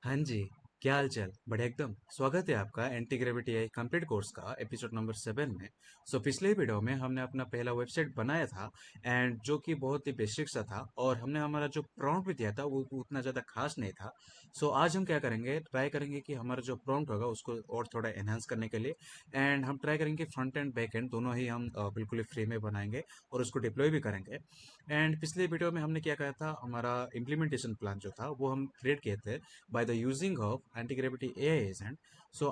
हाँ जी, क्या हाल चाल? बढ़िया एकदम। स्वागत है आपका anti gravity AI complete course का एपिसोड नंबर 7 में। पिछले वीडियो में हमने अपना पहला वेबसाइट बनाया था एंड जो कि बहुत ही बेसिक सा था और हमने हमारा जो प्रॉम्प्ट भी दिया था वो उतना ज़्यादा खास नहीं था। आज हम क्या करेंगे, ट्राई करेंगे कि हमारा जो प्रॉम्प्ट होगा उसको और थोड़ा एनहांस करने के लिए एंड हम ट्राई करेंगे फ्रंट एंड बैक एंड दोनों ही हम बिल्कुल ही फ्री में बनाएंगे और उसको डिप्लॉय भी करेंगे। एंड पिछले वीडियो में हमने क्या कहा था, हमारा इम्प्लीमेंटेशन प्लान जो था वो हम क्रिएट किए थे bye the using of anti gravity AI agent.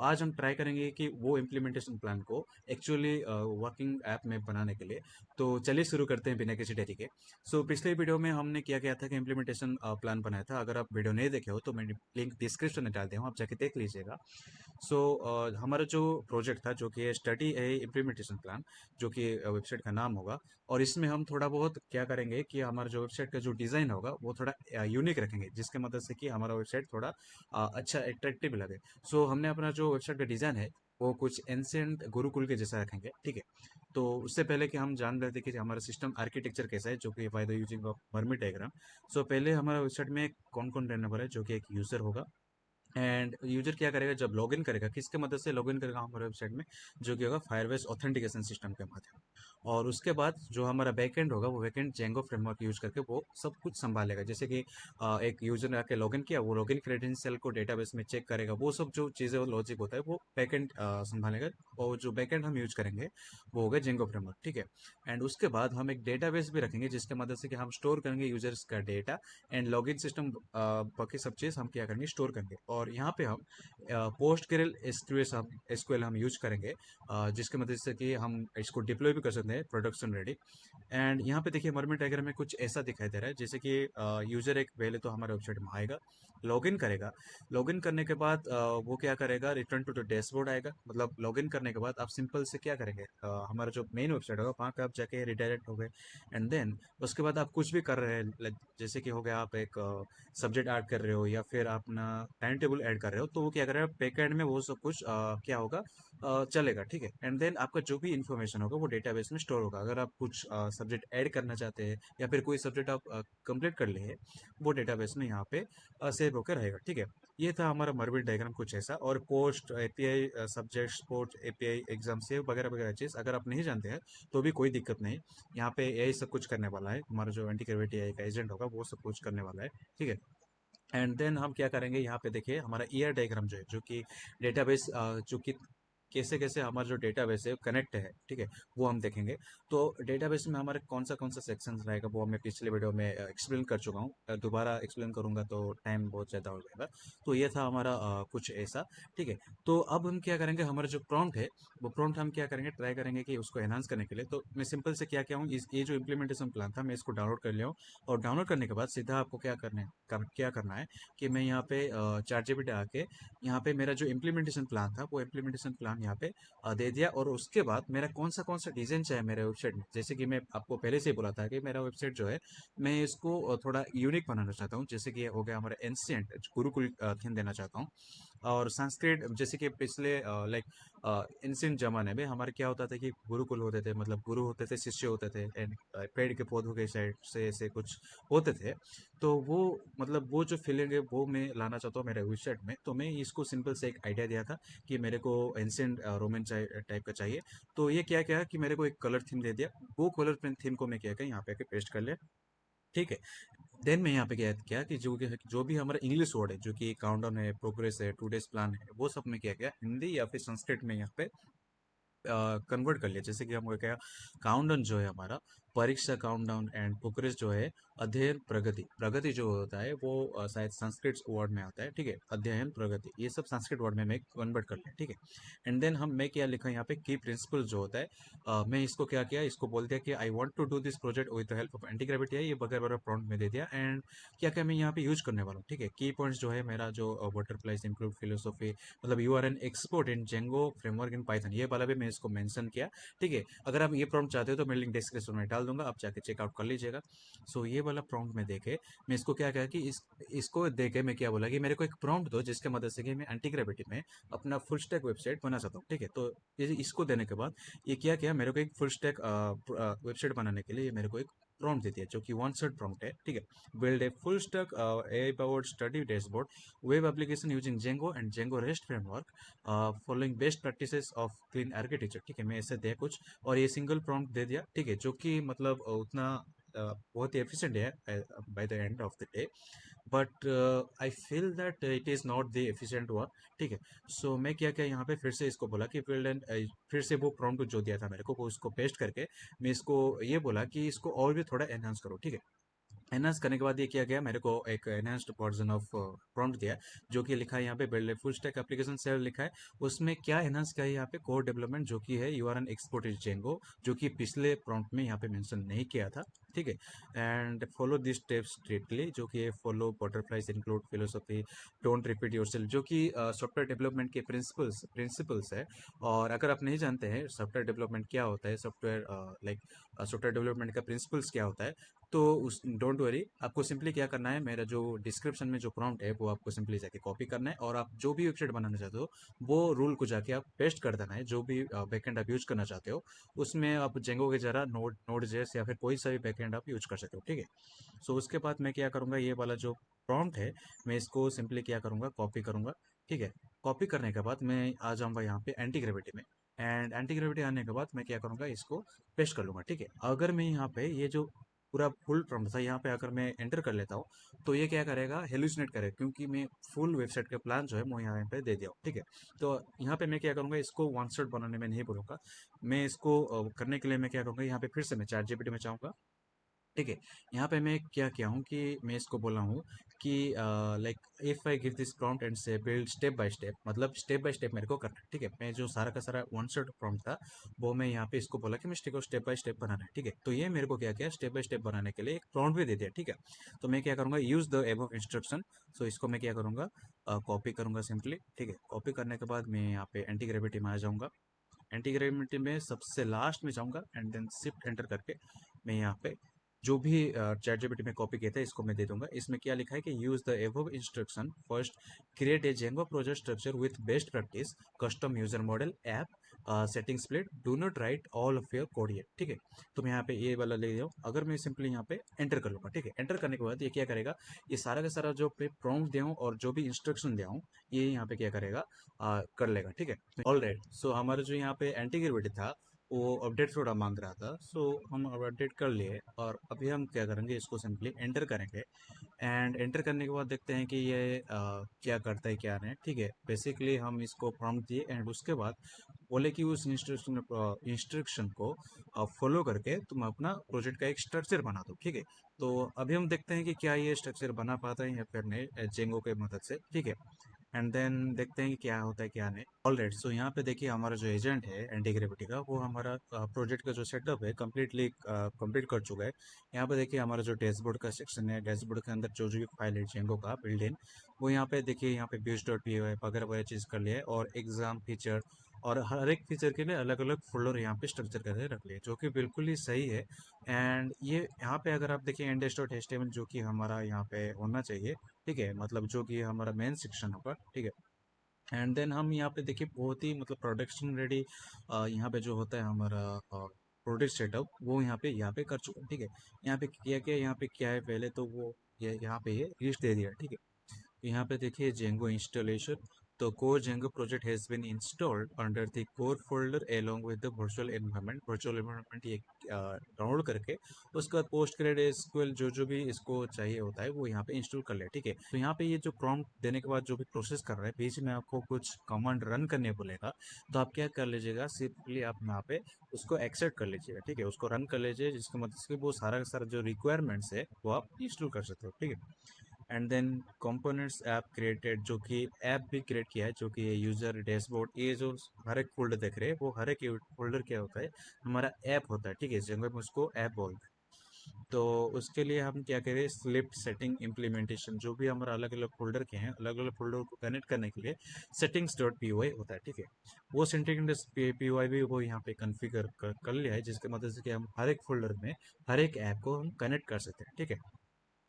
आज हम ट्राई करेंगे कि वो इम्प्लीमेंटेशन प्लान को एक्चुअली वर्किंग ऐप में बनाने के लिए। तो चलिए शुरू करते हैं बिना किसी देरी के। पिछले वीडियो में हमने क्या किया था कि इम्प्लीमेंटेशन प्लान बनाया था। अगर आप वीडियो नहीं देखे हो तो मैं लिंक डिस्क्रिप्शन में डाल दिया हूँ, आप जाके देख लीजिएगा। हमारा जो प्रोजेक्ट था जो कि स्टडी ए इम्प्लीमेंटेशन प्लान, जो कि वेबसाइट का नाम होगा। और इसमें हम थोड़ा बहुत क्या करेंगे कि हमारा जो वेबसाइट का जो डिज़ाइन होगा वो थोड़ा यूनिक रखेंगे, जिसके मदद से कि हमारा वेबसाइट थोड़ा अच्छा अट्रैक्टिव लगे। हमने अपना जो वेबसाइट का डिज़ाइन है वो कुछ एंशियंट गुरुकुल के जैसा रखेंगे, ठीक है। तो उससे पहले कि हम जान लेते कि हमारा सिस्टम आर्किटेक्चर कैसा है, जो कि by the using of mermaid diagram. पहले हमारा वेबसाइट में कौन कौन रहने वाला है, जो कि एक यूज़र होगा। एंड यूजर क्या करेगा, जब लॉगिन करेगा, किसके मदद से लॉगिन करेगा हमारे वेबसाइट में, जो कि होगा फायरबेस ऑथेंटिकेशन सिस्टम के माध्यम। और उसके बाद जो हमारा बैकएंड होगा वो बैकएंड जेंगो फ्रेमवर्क यूज करके वो सब कुछ संभालेगा। जैसे कि एक यूजर ने आके लॉगिन किया, वो लॉगिन क्रेडेंशियल को डेटाबेस में चेक करेगा, वो सब जो चीज़ें और लॉजिक होता है वो बैकएंड संभालेगा। और जो बैकएंड हम यूज करेंगे वो होगा जेंगो फ्रेमवर्क, ठीक है। एंड उसके बाद हम एक डेटाबेस भी रखेंगे जिसके मदद से कि हम स्टोर करेंगे यूजर्स का डेटा एंड लॉगिन सिस्टम, बाकी सब चीज़ हम क्या करेंगे, स्टोर करेंगे। और यहाँ पे हम पोस्ट ग्रिल एसक्यूएल हम यूज करेंगे, जिसके मदद से कि हम इसको डिप्लॉय भी कर सकते हैं प्रोडक्शन रेडी। एंड यहाँ पे देखिए मर्मेट डायग्राम में कुछ ऐसा दिखाई दे रहा है, जैसे कि यूजर एक पहले तो हमारे वेबसाइट में आएगा, लॉगिन करेगा। लॉगिन करने के बाद वो क्या करेगा, रिटर्न टू द डैशबोर्ड आएगा। मतलब लॉगिन करने के बाद आप सिंपल से क्या करेंगे, हमारा जो मेन वेबसाइट होगा वहाँ पे आप जाके रिडायरेक्ट हो गए। एंड देन उसके बाद आप कुछ भी कर रहे हैं, जैसे कि हो गया आप एक सब्जेक्ट ऐड कर रहे हो या फिर अपना टाइम टेबल ऐड कर रहे हो, तो वो क्या करेगा, बैकएंड में वो सब कुछ क्या होगा, चलेगा, ठीक है। एंड देन आपका जो भी इन्फॉर्मेशन होगा वो डेटाबेस में स्टोर होगा। अगर आप कुछ सब्जेक्ट ऐड करना चाहते हैं या फिर कोई सब्जेक्ट आप कंप्लीट कर लिए हैं, वो डेटाबेस में यहाँ पे सेव होकर रहेगा, ठीक है। ये था हमारा मर्बिट डायग्राम कुछ ऐसा। और post API, subject post API, exam save वगैरह वगैरह चीज़ अगर आप नहीं जानते हैं तो भी कोई दिक्कत नहीं। यहाँ पे यही सब कुछ करने वाला है हमारा जो एंटी ग्रेविटी एआई का एजेंट होगा, वो सब कुछ करने वाला है, ठीक है। एंड देन हम क्या करेंगे, यहाँ पे देखिए हमारा ईआर डायग्राम जो है, जो कि डेटाबेस, जो कि कैसे कैसे हमारा जो डेटाबेस है कनेक्ट है, ठीक है, वो हम देखेंगे। तो डेटाबेस में हमारे कौन सा सेक्शन रहेगा वो मैं पिछले वीडियो में एक्सप्लेन कर चुका हूँ। दोबारा एक्सप्लेन करूंगा तो टाइम बहुत ज़्यादा हो जाएगा। तो ये था हमारा कुछ ऐसा, ठीक है। तो अब हम क्या करेंगे, हमारा जो प्रॉम्प्ट है वो प्रॉम्प्ट हम क्या करेंगे, ट्राई करेंगे कि उसको एनहांस करने के लिए। तो मैं सिंपल से क्या क्या हूँ, ये जो इम्प्लीमेंटेशन प्लान था मैं इसको डाउनलोड कर लिया हूँ। और डाउनलोड करने के बाद सीधा आपको क्या करना है कि मैं यहाँ पे चैट जीपीटी आके यहाँ पे मेरा जो इम्प्लीमेंटेशन प्लान था वो इम्प्लीमेंटेशन प्लान यहाँ पे दे दिया। और उसके बाद मेरा कौन सा डिजाइन चाहिए मेरे वेबसाइट में, जैसे कि मैं आपको पहले से ही बोला था कि मेरा वेबसाइट जो है मैं इसको थोड़ा यूनिक बनाना चाहता हूँ। जैसे कि ये हो गया हमारा एंशियंट गुरुकुल थीम देना चाहता हूँ। और संस्कृत, जैसे कि पिछले लाइक एंशियंट जमाने में हमारे क्या होता था कि गुरुकुल होते थे, मतलब गुरु होते थे, शिष्य होते थे एंड पेड़ के पौधों के साइड से ऐसे कुछ होते थे। तो वो मतलब वो जो फीलिंग है वो मैं लाना चाहता हूँ मेरे वेबसाइट में। तो मैं इसको सिंपल से एक आइडिया दिया था कि मेरे को एंशियंट रोमन टाइप का चाहिए। तो ये क्या क्या कि मेरे को एक कलर थीम दे दिया। वो कलर थीम को मैं क्या किया, यहाँ पे आके पेस्ट कर लिया, ठीक है। देन मैं यहाँ पे क्या किया कि जो भी हमारा इंग्लिश वर्ड है, जो कि काउंटडाउन है, प्रोग्रेस है, टू डेज प्लान है, वो सब में क्या किया, हिंदी या फिर संस्कृत में यहाँ पे कन्वर्ट कर लिया। जैसे कि हम क्या, काउंटडाउन जो है हमारा, परीक्षा काउंटडाउन, एंड प्रोग्रेस जो है अध्ययन प्रगति। प्रगति जो होता है वो शायद संस्कृत वर्ड में आता है, ठीक है, अध्ययन प्रगति, ये सब संस्कृत वर्ड में मैं कन्वर्ट कर लिया, ठीक है। एंड देन मैं क्या लिखा यहाँ पे, की प्रिंसिपल जो होता है, मैं इसको क्या किया, इसको बोल दिया कि I want to do this project with the help of Antigravity है, ये वगैरह प्रॉम्प्ट में दे दिया। एंड क्या क्या मैं यहाँ पे यूज करने वाला हूँ, ठीक है। की पॉइंट्स जो है मेरा, जो बटरफ्लाइज इंक्लूड फिलोसॉफी, मतलब you are an expert in Django framework in Python, ये वाला भी मैं इसको मेंशन किया, ठीक है। अगर आप ये प्रॉम्प्ट चाहते हो तो मैं लिंक डिस्क्रिप्शन में डाल दूंगा, आप जाके चेकआउट कर लीजिएगा। ये वाला प्रॉम्प्ट में देखे मैं इसको क्या कहा कि इसको देके मैं क्या बोला कि मेरे को एक प्रॉम्प्ट दो जिसके मदद से कि मैं एंटी ग्रेविटी में अपना फुल स्टैक वेबसाइट बना सकता हूँ, ठीक है। तो ये इसको देने के बाद ये क्या किया, मेरे को एक फुल स्टैक वेबसाइट बनाने के लिए ये मेरे को एक प्रॉम्प्ट दे दिया जो कि वन शॉट प्रॉम्प्ट है, ठीक है। Build a full stack AI powered study dashboard web application using Django and Django rest framework following best practices of clean architecture, ठीक है। मैं ऐसे दिया कुछ और ये सिंगल प्रॉम्प्ट दे दिया, ठीक है, जो कि मतलब उतना बहुत ही एफिशिएंट है by the end of the day, but I feel that it is not the efficient one, ठीक है। सो मैं क्या क्या यहाँ पे फिर से इसको बोला कि फील्ड एंड फिर से वो प्रॉम्प्ट जो दिया था मेरे को वो इसको पेस्ट करके मैं इसको ये बोला कि इसको और भी थोड़ा एनहांस करो, ठीक है। एनहांस करने के बाद ये किया गया, मेरे को एक एनहांस्ड वर्जन ऑफ प्रॉम्प्ट दिया जो कि लिखा है यहाँ पे build a full stack application cell लिखा है। उसमें क्या एनहांस किया है यहाँ पे कोड डेवलपमेंट जो कि है यूआरएन एक्सपोर्ट इज जेंगो, जो कि पिछले प्रॉम्प्ट में यहाँ पे मेंशन नहीं किया था, ठीक है। And follow this steps strictly, जो कि follow butterflies include philosophy don't repeat yourself, जो कि सॉफ्टवेयर डेवलपमेंट के प्रिंसिपल्स है। और अगर आप नहीं जानते हैं सॉफ्टवेयर डेवलपमेंट क्या होता है, सॉफ्टवेयर लाइक सॉफ्टवेयर डेवलपमेंट का प्रिंसिपल्स क्या होता है, तो उस डोंट वरी, आपको सिंपली क्या करना है, मेरा जो डिस्क्रिप्शन में जो प्रॉम्प्ट है वो आपको सिंपली जाके कॉपी करना है और आप जो भी वेबसाइट बनाना चाहते हो वो रूल को जाके आप पेस्ट कर देना है। जो भी बैकएंड आप यूज करना चाहते हो उसमें आप जेंगो के जरा नोड जेस या फिर कोई सा भी बैकएंड आप यूज कर सकते हो, ठीक है। सो उसके बाद मैं क्या करूँगा, ये वाला जो प्रॉम्प्ट है मैं इसको सिंपली क्या करूँगा, कॉपी करूँगा, ठीक है। कॉपी करने के बाद मैं आ जाऊँगा यहाँ पे एंटी ग्रेविटी में, एंड एंटी ग्रेविटी आने के बाद मैं क्या करूँगा, इसको पेस्ट कर लूँगा, ठीक है। अगर मैं यहाँ पे ये जो पूरा फुल प्रॉम्प्ट था यहाँ पे अगर मैं एंटर कर लेता हूँ तो ये क्या करेगा, हेलुसिनेट करेगा, क्योंकि मैं फुल वेबसाइट का प्लान जो है मैं यहाँ पे दे दिया हूँ, ठीक है। तो यहाँ पे मैं क्या करूँगा, इसको वन शॉट बनाने में नहीं बोलूँगा, मैं इसको करने के लिए मैं क्या करूँगा, यहाँ पे फिर से मैं चैट जीपीटी में चाहूँगा, ठीक है। यहाँ पे मैं क्या किया हूँ कि मैं इसको बोला हूँ कि like if I give this prompt and से बिल्ड स्टेप बाय स्टेप, मतलब स्टेप बाय स्टेप मेरे को करना है, ठीक है। मैं जो सारा का सारा वन शॉट प्रॉम्प्ट था वो मैं यहाँ पे इसको बोला कि मैं स्टेप बाय स्टेप बनाना है, ठीक है। तो ये मेरे को क्या किया, स्टेप बाय स्टेप बनाने के लिए एक प्रॉम्प्ट भी दे दिया, ठीक है। तो मैं क्या करूँगा, यूज द एबव इंस्ट्रक्शन। सो इसको मैं क्या करूँगा, कॉपी करूँगा सिंपली, ठीक है। कॉपी करने के बाद मैं यहाँ पे एंटी ग्रेविटी में आ जाऊँगा, एंटी ग्रेविटी में सबसे लास्ट में जाऊँगा एंड देन शिफ्ट एंटर करके मैं यहाँ पे जो भी चैट जीपीटी में कॉपी किया था इसको मैं दे दूंगा। इसमें क्या लिखा है कि use the above instruction first, create a Django project structure with best practice, custom user model app, setting split, do not right all of your code yet, ठीक है। तो मैं यहाँ पे ये वाला ले जाऊँ, अगर मैं सिंपली यहाँ पे एंटर कर लूँगा, ठीक है। एंटर करने के बाद ये क्या करेगा, ये सारा का सारा जो पे प्रॉम्प्ट दिया हूँ और जो भी इंस्ट्रक्शन दिया हूँ ये यहाँ पे क्या करेगा, कर लेगा, ठीक है। ऑल राइट, सो हमारा जो यहाँ पे एंटी ग्रेविटी था वो अपडेट थोड़ा मांग रहा था, सो हम अब अपडेट कर लिए और अभी हम क्या करेंगे, इसको सिंपली एंटर करेंगे एंड एंटर करने के बाद देखते हैं कि ये क्या करता है क्या नहीं, ठीक है। बेसिकली हम इसको प्रॉम्प्ट दिए एंड उसके बाद बोले कि उस इंस्ट्रक्शन को फॉलो करके तुम अपना प्रोजेक्ट का एक स्ट्रक्चर बना दो, ठीक है। तो अभी हम देखते हैं कि क्या ये स्ट्रक्चर बना पाता है या फिर नहीं जेंगो के मदद से, ठीक है। एंड देन देखते हैं कि क्या होता है क्या नहीं। ऑलराइट, सो यहाँ पे देखिए हमारा जो एजेंट है एंटी ग्रेविटी का वो हमारा प्रोजेक्ट का जो सेटअप है कम्प्लीटली कंप्लीट कर चुका है। यहाँ पे देखिए हमारा जो डैशबोर्ड का सेक्शन है, डैशबोर्ड के अंदर जो जो फाइल है जेंगो का बिल्ड इन, वो यहाँ पे देखिए यहाँ पे व्यूज डॉट पी वगैरह वगैरह चीज़ कर लिया है और एग्जाम फीचर और हर एक फीचर के लिए अलग अलग फोल्डर यहाँ पे स्ट्रक्चर करके रख लिए, जो कि बिल्कुल ही सही है। एंड ये यहाँ पे अगर आप देखिए इंडेक्स डॉट एचटीएमएल जो कि हमारा यहाँ पे होना चाहिए, ठीक है, मतलब जो कि हमारा मेन सेक्शन होगा, ठीक है। एंड देन हम यहाँ पे देखिए बहुत ही मतलब प्रोडक्शन रेडी यहाँ पे जो होता है हमारा प्रोडक्ट सेटअप वो यहाँ पे कर चुका है, ठीक है। यहाँ पे क्या है पहले तो वो ये यहाँ पे ये लिस्ट दे दिया, ठीक है। यहाँ पे देखिए जेंगो इंस्टॉलेशन, तो core Django project has been installed under the core folder along with the virtual environment ये डाउनलोड करके उसके बाद पोस्ट ग्रेड एसक्यूएल जो जो भी इसको चाहिए होता है वो यहाँ पे इंस्टॉल कर ले, ठीक है। तो यहाँ पे ये जो प्रॉम्प्ट देने के बाद जो भी प्रोसेस कर रहा है बीच में आपको कुछ कमांड रन करने बोलेगा, तो आप क्या कर लीजिएगा, सिंपली आप यहाँ पे उसको एक्सेप्ट कर लीजिएगा, ठीक है। उसको रन कर लीजिए जिसका मतलब कि वो सारा का सारा जो रिक्वायरमेंट्स है वो आप इंस्टॉल कर सकते हो, ठीक है। And then components app created, जो कि ऐप भी क्रिएट किया है, जो कि यूजर डैशबोर्ड, ये जो हर एक फोल्डर देख रहे हैं वो हर एक फोल्डर क्या होता है, हमारा ऐप होता है, ठीक है। जंगल में उसको ऐप बोलते हैं। तो उसके लिए हम क्या करें, स्लिप सेटिंग इम्प्लीमेंटेशन, जो भी हमारा अलग अलग फोल्डर के हैं अलग अलग फोल्डर को कनेक्ट करने के लिए सेटिंग्स डॉट पी होता है, ठीक है। वो सेटिंग्स पी भी वो यहाँ पे कन्फिगर कर लिया है जिसके मदद से कि हम हर एक फोल्डर में हर एक ऐप को हम कनेक्ट कर सकते हैं, ठीक है।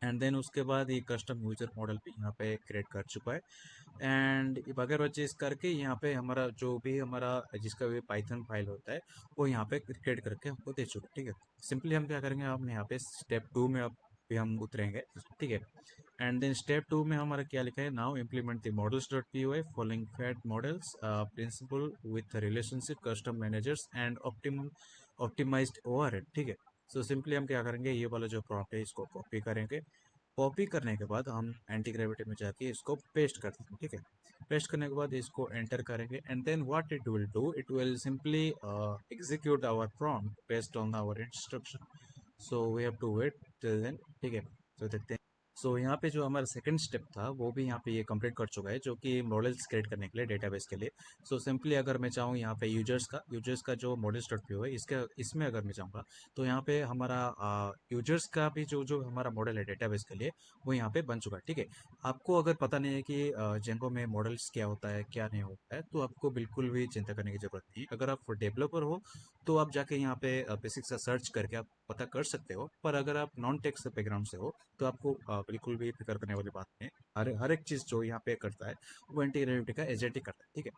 एंड देन उसके बाद ये कस्टम यूजर मॉडल भी यहाँ पे क्रिएट कर चुका है। एंड अगर चीज़ करके यहाँ पे हमारा जो भी हमारा जिसका भी पाइथन फाइल होता है वो यहाँ पे क्रिएट करके हमको दे चुका है। ठीक है, सिंपली हम क्या करेंगे, हम यहाँ पे स्टेप 2 में अब भी हम उतरेंगे। ठीक है, एंड देन स्टेप 2 में हमारा क्या लिखा है, now implement the models dot P O I following fat models principle with relationship custom managers and optimized overhead. ठीक है, सो सिंपली हम क्या करेंगे, ये वाला जो प्रॉम्प्ट है इसको कॉपी करेंगे। कॉपी करने के बाद हम एंटी ग्रेविटी में जाके इसको पेस्ट कर देंगे। ठीक है, पेस्ट करने के बाद इसको एंटर करेंगे and then what it will do, it will simply execute our prompt based on our instruction. So we have to wait till then. ठीक है, तो देखते हैं। सो यहाँ पे जो हमारा सेकंड स्टेप था वो भी यहाँ पे ये कंप्लीट कर चुका है, जो कि मॉडल्स क्रिएट करने के लिए डेटाबेस के लिए। सो सिंपली अगर मैं चाहूँ यहाँ पे यूजर्स का जो मॉडल्स डॉट पी ओ है इसका, इसमें अगर मैं चाहूँगा तो यहाँ पे हमारा यूजर्स का भी जो जो हमारा मॉडल है डेटाबेस के लिए वो यहाँ पे बन चुका है। ठीक है, आपको अगर पता नहीं है कि जेंगो में मॉडल्स क्या होता है क्या नहीं होता है, तो आपको बिल्कुल भी चिंता करने की जरूरत नहीं है। अगर आप डेवलपर हो तो आप जाके यहाँ पे बेसिक सा सर्च करके आप पता कर सकते हो, पर अगर आप नॉन टेक से बैकग्राउंड से हो तो आपको बिल्कुल भी फिक्र करने वाली बात नहीं है। हर एक चीज़ जो यहाँ पे करता है वो इंटीग्रेटिव का एजेंटिक करता है। ठीक है,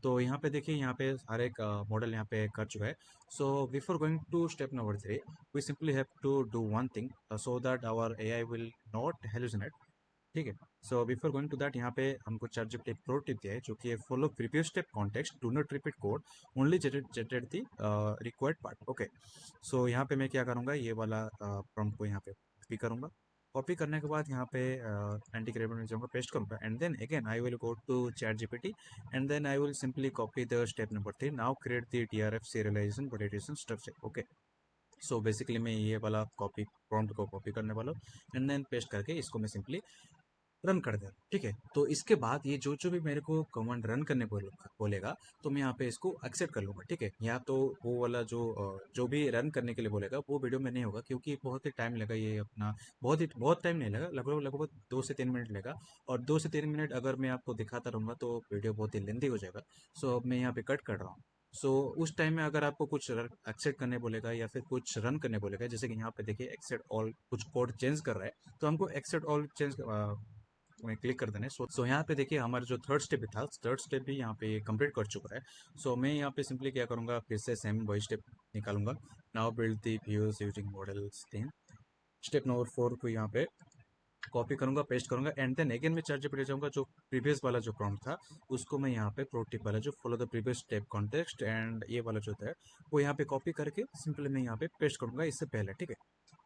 तो यहाँ पे देखिए, यहाँ पे हर एक मॉडल यहाँ पे कर चुका है। So before going to step number 3, we simply have to do one thing so that our AI will not hallucinate. ठीक है, so before going to that, यहाँ पे हमको चैट जीपीटी एक प्रो टिप दिया है, जो कि follow previous step context, do not repeat code, only generate the required part. Okay, so यहाँ पे मैं क्या करूँगा, ये वाला प्रॉम्प्ट को यहाँ पे कॉपी करूँगा। कॉपी करने के बाद यहाँ पे एंटी ग्रेविटी में जाऊँगा, पेस्ट करूँगा and then again I will go to chat GPT and then I will simply copy the step number 3, now create the TRF serialization validation structure. Okay, so basically मैं ये वाला copy prompt को copy करने वाला हूँ and then paste करके इसको मैं सिंपली रन कर देना। ठीक है, तो इसके बाद ये जो जो भी मेरे को कमांड रन करने बोलेगा, तो मैं यहाँ पे इसको एक्सेप्ट कर लूँगा। ठीक है, या तो वो वाला जो भी रन करने के लिए बोलेगा वो वीडियो में नहीं होगा, क्योंकि बहुत ही टाइम लगा ये अपना, बहुत टाइम नहीं लगा, लगभग लगभग 2 से 3 मिनट लगा। और 2 से 3 मिनट अगर मैं आपको दिखाता रहूँगा तो वीडियो बहुत ही लेंथी हो जाएगा। सो अब मैं यहाँ पे कट कर रहा हूँ। सो उस टाइम में अगर आपको कुछ एक्सेप्ट करने बोलेगा या फिर कुछ रन करने बोलेगा, जैसे कि यहाँ पे देखिए एक्सेप्ट ऑल, कुछ कोड चेंज कर रहा है, तो हमको एक्सेप्ट ऑल चेंज में क्लिक कर देना है। सो यहाँ पे देखिए हमारा जो थर्ड स्टेप था, थर्ड स्टेप भी यहाँ पे कंप्लीट कर चुका है। सो मैं यहाँ पे सिंपली क्या करूँगा, फिर से सेम वही स्टेप निकालूंगा। Now build the views using models theme. Step number 4 को यहाँ पे कॉपी करूंगा, पेस्ट करूंगा एंड देन अगेन मैं चैट जीपीटी जाऊंगा, जो प्रीवियस वाला जो प्रॉम्प्ट था उसको मैं यहाँ पे प्रो टिप वाला जो follow the previous step context and ये वाला जो था वो यहाँ पे कॉपी करके सिंपली मैं यहाँ पे पेस्ट करूंगा इससे पहले। ठीक है,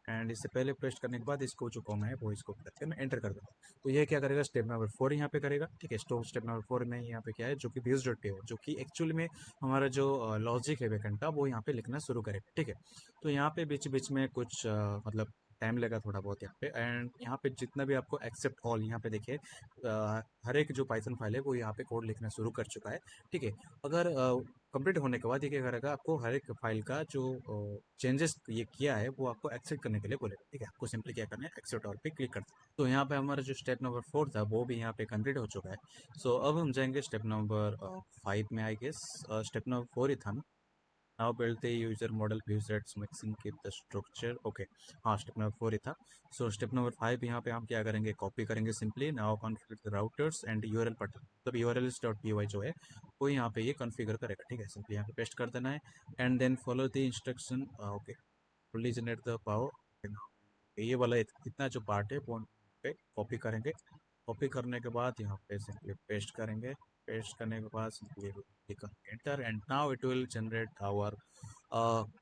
एंड इससे पहले पेस्ट करने के बाद इसको जो कॉमा है वो इसको करके मैं एंटर कर दूंगा। तो ये क्या करेगा, स्टेप नंबर 4 यहाँ पे करेगा। ठीक है, स्टेप नंबर 4 में यहाँ पे क्या है, जो कि व्यूज डॉट पे है, जो कि एक्चुअली में हमारा जो लॉजिक है बैकएंड का, वो यहाँ पे लिखना शुरू करेगा। ठीक है, तो यहाँ पे बीच बीच में कुछ मतलब टाइम लगा थोड़ा बहुत यहाँ पे। एंड यहाँ पे जितना भी आपको एक्सेप्ट ऑल, यहाँ पे देखिए हर एक जो पाइथन फाइल है वो यहाँ पे कोड लिखना शुरू कर चुका है। ठीक है, अगर कंप्लीट होने के बाद ये क्या करेगा, आपको हर एक फाइल का जो चेंजेस ये किया है वो आपको एक्सेप्ट करने के लिए बोलेगा। ठीक है, आपको सिंपली क्या करना है, एक्सेप्ट ऑल पे क्लिक करना है। तो यहाँ पे हमारा जो स्टेप नंबर 4 था वो भी यहाँ पे कंप्लीट हो चुका है। सो अब हम जाएंगे स्टेप नंबर 5 में, आई गेस स्टेप नंबर 4 ही था ना। Now build the user model view sets mixing keep the structure. Okay, हाँ स्टेप नंबर 4 ही था। सो स्टेप नंबर 5 यहाँ पे हम क्या करेंगे, कॉपी करेंगे simply. Now configure the routers and URL पट, मतलब यूआरएल्स डॉट पी जो है वो यहाँ पे ये कॉन्फ़िगर करेगा। ठीक है, सिंपली यहाँ पे पेस्ट कर देना है and then follow the instruction. Okay, fully generate the power. ये वाला इतना जो पार्ट है वो पे कॉपी करेंगे। कॉपी करने के बाद यहाँ पे सिंपली पेस्ट करेंगे। पेस्ट करने के बाद simply click enter and now it will generate our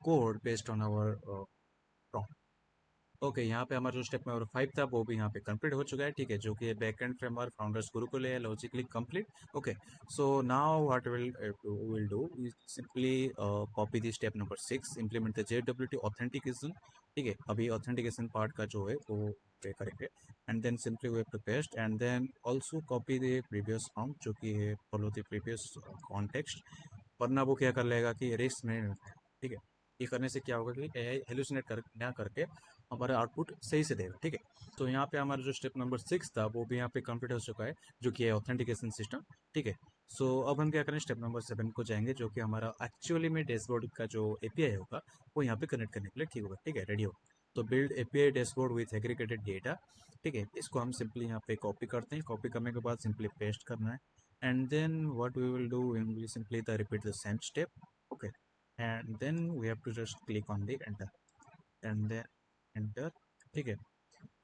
code based on our prompt. Okay, यहाँ पे हमारा जो स्टेप नंबर 5 था वो भी यहाँ पे कंप्लीट हो चुका है। ठीक है, जो कि बैकएंड फ्रेमवर्क फाउंडर्स गुरुकुल है logically complete. Okay, so now what will do is simply copy the step number 6, implement the जेडब्ल्यूटी authentication. ठीक है, अभी ऑथेंटिकेशन पार्ट का जो है वो पे करेंगे and then simply we have to paste and then also copy the previous prompt, जो कि है फॉलो द प्रीवियस कॉन्टेक्स्ट, वरना वो क्या कर लेगा कि रिस्क नहीं लेना है। ठीक है, ये करने से क्या होगा कि एआई हेलुसिनेट कर ना करके हमारा आउटपुट सही से देगा। ठीक है, तो यहाँ पे हमारा जो स्टेप नंबर 6 था वो भी यहाँ पे कंप्लीट हो चुका है, जो कि है ऑथेंटिकेशन सिस्टम। ठीक है, सो अब हम क्या करें, स्टेप नंबर 7 को जाएंगे, जो कि हमारा एक्चुअली में डैशबोर्ड का जो एपीआई होगा वो यहाँ पे कनेक्ट करने के लिए ठीक होगा। ठीक है, रेडी होगा। तो build API dashboard with aggregated data. ठीक है, इसको हम सिंपली यहाँ पे कॉपी करते हैं। कॉपी करने के बाद सिंपली पेस्ट करना है, and then what we will do, we will simply the repeat the same step. Okay, and then we have to just click on the enter, and then enter. ठीक है,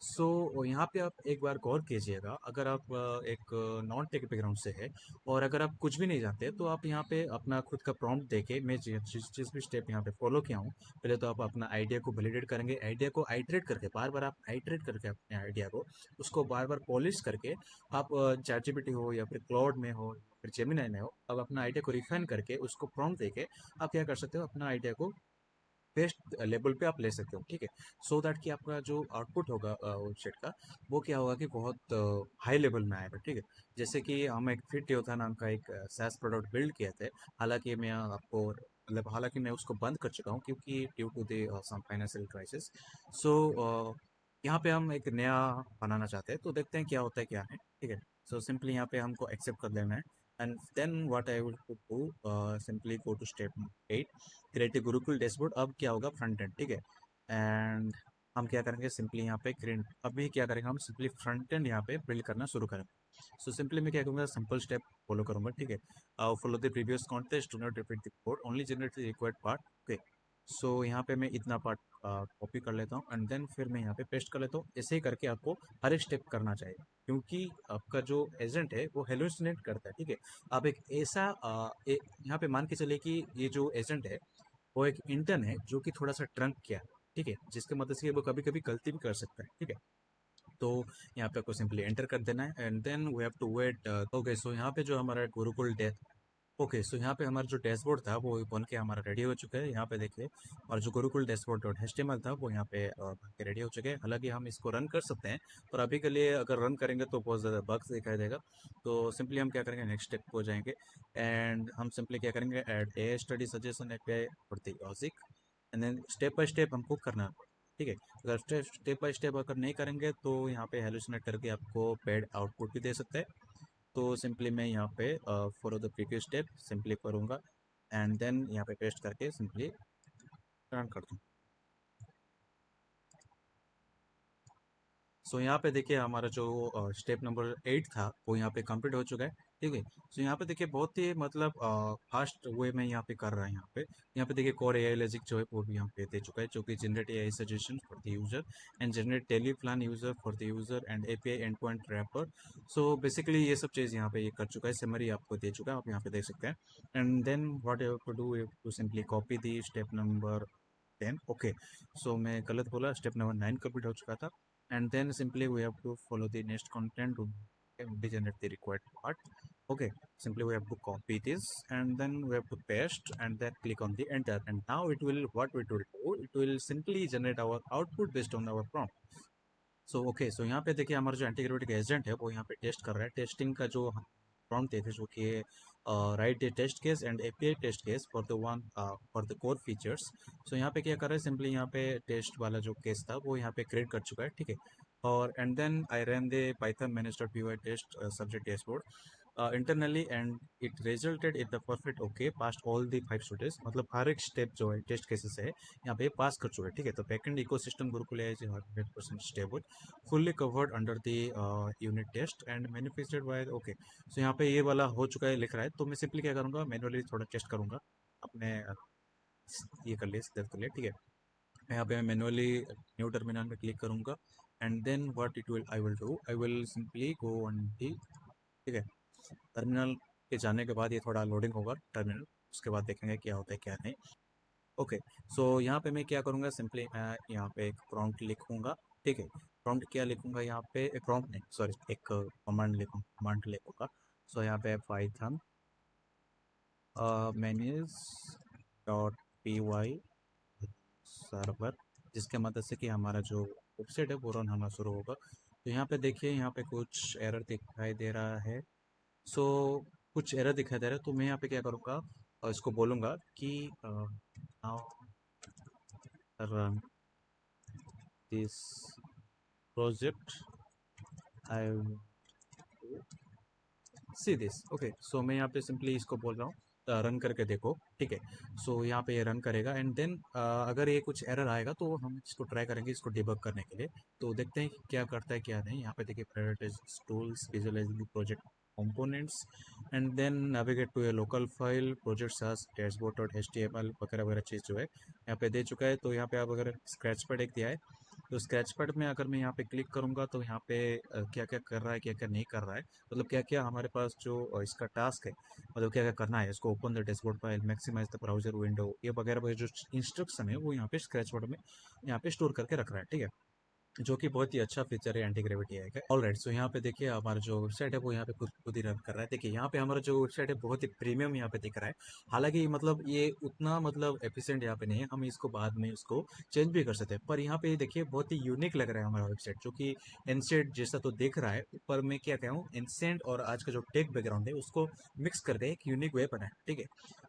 सो यहाँ पे आप एक बार गौर कीजिएगा, अगर आप एक नॉन टेक बैकग्राउंड से है और अगर आप कुछ भी नहीं जानते, तो आप यहाँ पे अपना खुद का प्रॉम्प्ट देके, मैं जिस भी स्टेप यहाँ पे फॉलो किया हूँ, पहले तो आप अपना आइडिया को वैलिडेट करेंगे। आइडिया को आइटरेट करके, बार बार आप आइटरेट करके अपने आइडिया को, उसको बार बार पॉलिश करके, आप चैट जीपीटी हो या फिर क्लाउड में हो, फिर जेमिनाई में हो, अब अपना आइडिया को रिफाइन करके उसको प्रॉम्प्ट देके आप क्या कर सकते हो, अपना आइडिया को बेस्ट लेवल पे आप ले सकते हो। ठीक है, सो दैट कि आपका जो आउटपुट होगा वेबसाइट का, वो क्या होगा कि बहुत हाई लेवल में आएगा। ठीक है, जैसे कि हम एक फिट योद्धा नाम का एक SaaS प्रोडक्ट बिल्ड किए थे। हालांकि मैं आपको मतलब हालांकि मैं उसको बंद कर चुका हूँ, क्योंकि due to the some financial crisis. So यहाँ पे हम एक नया बनाना चाहते हैं, तो देखते हैं क्या होता है क्या है। ठीक है, सो सिंपली यहाँ पे हमको एक्सेप्ट कर लेना है, and then what I will do, simply go to step 8, create Gurukul dashboard. अब क्या होगा, फ्रंट एंड। ठीक है, एंड हम क्या करेंगे, सिंपली यहाँ पे क्रिएट, अभी क्या करेंगे, हम सिंपली फ्रंट एंड यहाँ पे बिल्ड करना शुरू करेंगे। सो सिंपली मैं क्या करूँगा, सिंपल स्टेप फॉलो करूँगा। ठीक है, follow the previous contest, do not repeat the code, only generate the required part. Okay, so यहाँ पे मैं इतना पार्ट कॉपी कर लेता हूँ, एंड देन फिर मैं यहाँ पे पेस्ट कर लेता हूँ। ऐसे ही करके आपको हर एक स्टेप करना चाहिए, क्योंकि आपका जो एजेंट है वो हेलुसिनेट करता है। ठीक है, आप एक ऐसा यहाँ पे मान के चले कि ये जो एजेंट है वो एक इंटर्न है जो कि थोड़ा सा ट्रंक किया है। ठीक है, जिसके मदद से वो कभी कभी गलती भी कर सकता है। ठीक है, तो यहाँ पे आपको सिंपली एंटर कर देना है, and then we have to wait. Okay, so यहाँ पे जो हमारा गुरुकुल डे, ओके, सो यहाँ पे हमारा जो डैशबोर्ड था वो बन के हमारा रेडी हो चुका है। यहाँ पे देखिए, और जो गुरुकुल डैशबोर्ड डॉट एचटीएमएल था वो यहाँ पे बन के रेडी हो चुके हैं। हालांकि हम इसको रन कर सकते हैं, पर अभी के लिए अगर रन करेंगे तो बहुत ज़्यादा बग्स दिखाई देगा। तो सिंपली हम क्या करेंगे, नेक्स्ट स्टेप को जाएंगे, एंड हम सिंपली क्या करेंगे, add a study suggestion API for the logic, and then step by step हमको करना है। ठीक है, अगर स्टेप बाय स्टेप अगर नहीं करेंगे तो यहाँ पे हेलुसिनेट करके आपको पेड आउटपुट भी दे सकता है। तो सिंपली मैं यहाँ पे follow the previous step simply करूँगा, एंड देन यहाँ पे पेस्ट करके सिंपली रन कर दूँ। सो यहाँ पे देखिए, हमारा जो स्टेप नंबर 8 था वो यहाँ पे कंप्लीट हो चुका है। ठीक है, सो यहाँ पे देखिए बहुत ही मतलब फास्ट वे में यहाँ पे कर रहा है। यहाँ पे देखिए कोर एआई लॉजिक जो है वो भी यहाँ पे दे चुका है, जो कि generate AI suggestion for the user, and generate daily plan user for the user, and API end point wrapper. So basically ये सब चीज़ यहाँ पे ये कर चुका है, समरी आपको दे चुका है, आप यहाँ पे देख सकते हैं। And then what you have to do, to simply copy the step number 10। Okay, so मैं गलत बोला, स्टेप नंबर 9 कंप्लीट हो चुका था, and then simply we have to follow the next content to generate the required part. Okay, simply we have to copy this, and then we have to paste, and then click on the enter, and now it will, what it will do, it will simply generate our output based on our prompt. So okay, so यहाँ पे देखिए, हमारा जो एंटीग्रेविटी का agent है वो यहाँ पे टेस्ट कर रहा है। टेस्टिंग का जो प्रॉम्प्ट देते जो कि write the test case and API test case for the one for the core features. So यहाँ पे क्या कर रहा है, सिंपली यहाँ पे टेस्ट वाला जो केस था वो यहाँ पे क्रिएट कर चुका है। ठीक है, और and then I run the Python मैनेज.py test subject dashboard internally, and it resulted in the perfect okay, passed all the 5 stages। मतलब हर एक स्टेप जो है टेस्ट केसेस है यहाँ पे पास कर चुके हैं। ठीक है, तो बैकएंड इकोसिस्टम गुरुकुल है 100% stable, fully covered under the unit test and manufactured by. Okay, so यहाँ पे ये वाला हो चुका है लिख रहा है, तो मैं सिंपली क्या करूँगा, मैनुअली थोड़ा टेस्ट करूँगा अपने ये कर लिए, सेव कर लिए। ठीक है, मैं यहाँ पे मैनुअली न्यू टर्मिनल में क्लिक करूँगा, and then what it will I will do, I will simply go on the. ठीक है, टर्मिनल पे जाने के बाद ये थोड़ा लोडिंग होगा टर्मिनल, उसके बाद देखेंगे क्या होता है क्या नहीं। ओके, सो यहाँ पे मैं क्या करूँगा, सिंपली मैं यहाँ पे एक प्रॉम्प्ट लिखूँगा। ठीक है, प्रॉम्प्ट क्या लिखूँगा, यहाँ पे एक प्रॉम्प्ट नहीं, सॉरी, एक कमांड लिखूँगा। सो यहाँ पे Python manage dot P Y server, जिसके मदद से कि हमारा जो वेबसाइट है वो रन होना शुरू होगा। तो यहाँ पे देखिए, यहाँ पे कुछ एरर दिखाई दे रहा है। सो कुछ एरर दिखाई दे रहा है, तो मैं यहाँ पे क्या करूँगा, इसको बोलूँगा कि now run this project, I see this. Okay, so मैं यहाँ पे सिंपली इसको बोल रहा हूँ रन करके देखो, ठीक है। सो यहाँ पे ये रन करेगा एंड देन अगर ये कुछ एरर आएगा तो हम इसको ट्राई करेंगे इसको डिबग करने के लिए। तो देखते हैं कि क्या करता है क्या नहीं। यहाँ पे देखिए prioritize tools, visualizing project components and then navigate to a local file, project SaaS dashboard dot H T M L वगैरह वगैरह चीज़ जो है यहाँ पे दे चुका है। तो यहाँ पे आप अगर स्क्रैच पैड एक दिया है, तो स्क्रैच पैड में अगर मैं यहाँ पे क्लिक करूँगा तो यहाँ पे क्या क्या कर रहा है क्या क्या नहीं कर रहा है, मतलब क्या क्या हमारे पास जो इसका टास्क है, मतलब क्या क्या करना है। इसको open the dashboard file, maximize the browser window, ये वगैरह वगैरह जो इंस्ट्रक्शन है वो यहाँ पे स्क्रैच पैड में यहाँ पे स्टोर करके रख रहा है, ठीक है। जो कि बहुत ही अच्छा फीचर है एंटी ग्रेविटी आई का। ऑल राइट, सो यहाँ पे देखिए हमारा जो वेबसाइट है वो यहाँ पे खुद खुद ही रन कर रहा है। देखिए यहाँ पे हमारा जो वेबसाइट है बहुत ही प्रीमियम यहाँ पे दिख रहा है। हालांकि मतलब ये उतना मतलब एफिशिएंट यहाँ पे नहीं है, हम इसको बाद में इसको चेंज भी कर सकते हैं। पर यहाँ पे देखिए बहुत ही यूनिक लग रहा है हमारा वेबसाइट, जो कि एंसेंट जैसा तो दिख रहा है। पर मैं क्या कहूँ, एंसेंट और आज का जो टेक बैकग्राउंड है उसको मिक्स करके एक यूनिक वे बना है, ठीक है।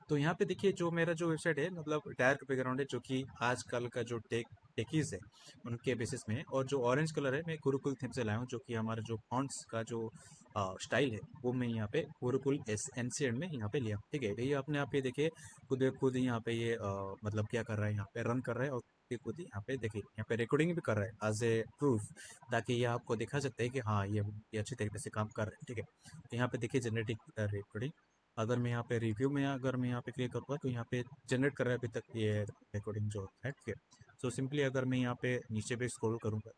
तो यहाँ पे देखिए जो मेरा जो वेबसाइट है मतलब डार्क बैकग्राउंड है, जो कि आजकल का जो टेकीज है उनके बेसिस में। और जो ऑरेंज कलर है मैं गुरुकुल थीम से लाया हूँ, जो कि हमारा जो फॉन्ट्स का जो स्टाइल है वो मैं यहाँ पे गुरुकुल एस एनसीएड में यहाँ पे लिया हूँ, ठीक है। ये अपने आप ये देखिए खुद खुद ही यहाँ पे ये मतलब क्या कर रहा है, यहाँ पे रन कर रहा है और खुद ही यहाँ पे देखिए यहाँ पे रिकॉर्डिंग भी कर रहा है एज ए प्रूफ, ताकि ये आपको दिखा सकते हैं कि हाँ ये अच्छी तरीके से काम कर रहे हैं, ठीक है। तो यहाँ पे देखिए जनरेटिंग रिकॉर्डिंग, अगर मैं यहाँ पे रिव्यू में अगर मैं यहाँ पे क्लिक करूँगा तो यहाँ पे जनरेट कर रहा है अभी तक ये रिकॉर्डिंग जो है, ठीक है। सो सिंपली अगर मैं यहाँ पे नीचे पे स्क्रॉल करूँगा,